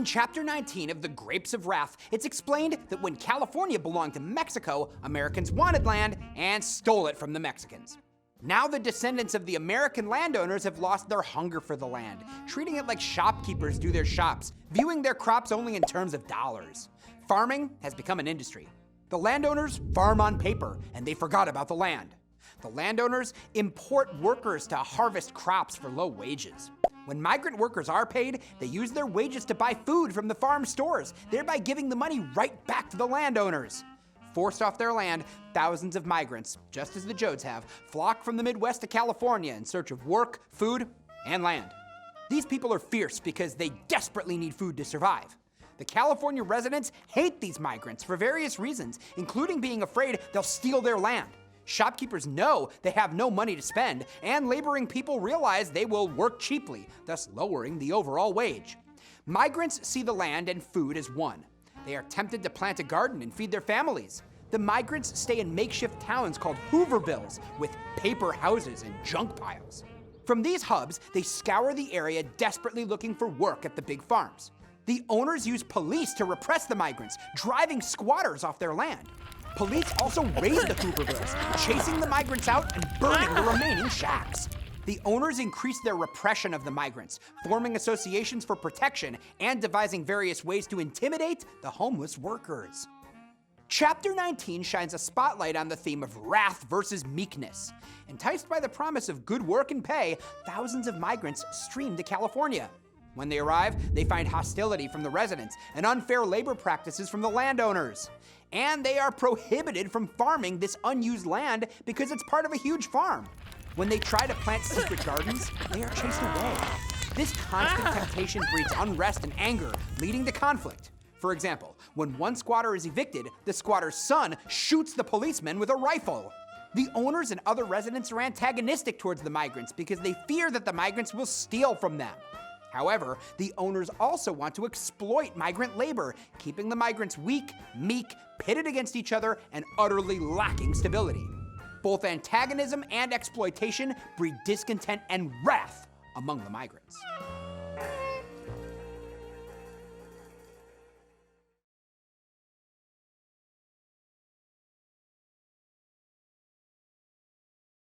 Chapter 19 of The Grapes of Wrath, it's explained that when California belonged to Mexico, Americans wanted land and stole it from the Mexicans. Now the descendants of the American landowners have lost their hunger for the land, treating it like shopkeepers do their shops, viewing their crops only in terms of dollars. Farming has become an industry. The landowners farm on paper, and they forgot about the land. The landowners import workers to harvest crops for low wages. When migrant workers are paid, they use their wages to buy food from the farm stores, thereby giving the money right back to the landowners. Forced off their land, thousands of migrants, just as the Joads have, flock from the Midwest to California in search of work, food, and land. These people are fierce because they desperately need food to survive. The California residents hate these migrants for various reasons, including being afraid they'll steal their land. Shopkeepers know they have no money to spend, and laboring people realize they will work cheaply, thus lowering the overall wage. Migrants see the land and food as one. They are tempted to plant a garden and feed their families. The migrants stay in makeshift towns called Hoovervilles with paper houses and junk piles. From these hubs, they scour the area desperately looking for work at the big farms. The owners use police to repress the migrants, driving squatters off their land. Police also raid the Hoovervilles, chasing the migrants out and burning the remaining shacks. The owners increase their repression of the migrants, forming associations for protection and devising various ways to intimidate the homeless workers. Chapter 19 shines a spotlight on the theme of wrath versus meekness. Enticed by the promise of good work and pay, thousands of migrants stream to California. When they arrive, they find hostility from the residents and unfair labor practices from the landowners. And they are prohibited from farming this unused land because it's part of a huge farm. When they try to plant secret gardens, they are chased away. This constant temptation breeds unrest and anger, leading to conflict. For example, when one squatter is evicted, the squatter's son shoots the policeman with a rifle. The owners and other residents are antagonistic towards the migrants because they fear that the migrants will steal from them. However, the owners also want to exploit migrant labor, keeping the migrants weak, meek, pitted against each other, and utterly lacking stability. Both antagonism and exploitation breed discontent and wrath among the migrants.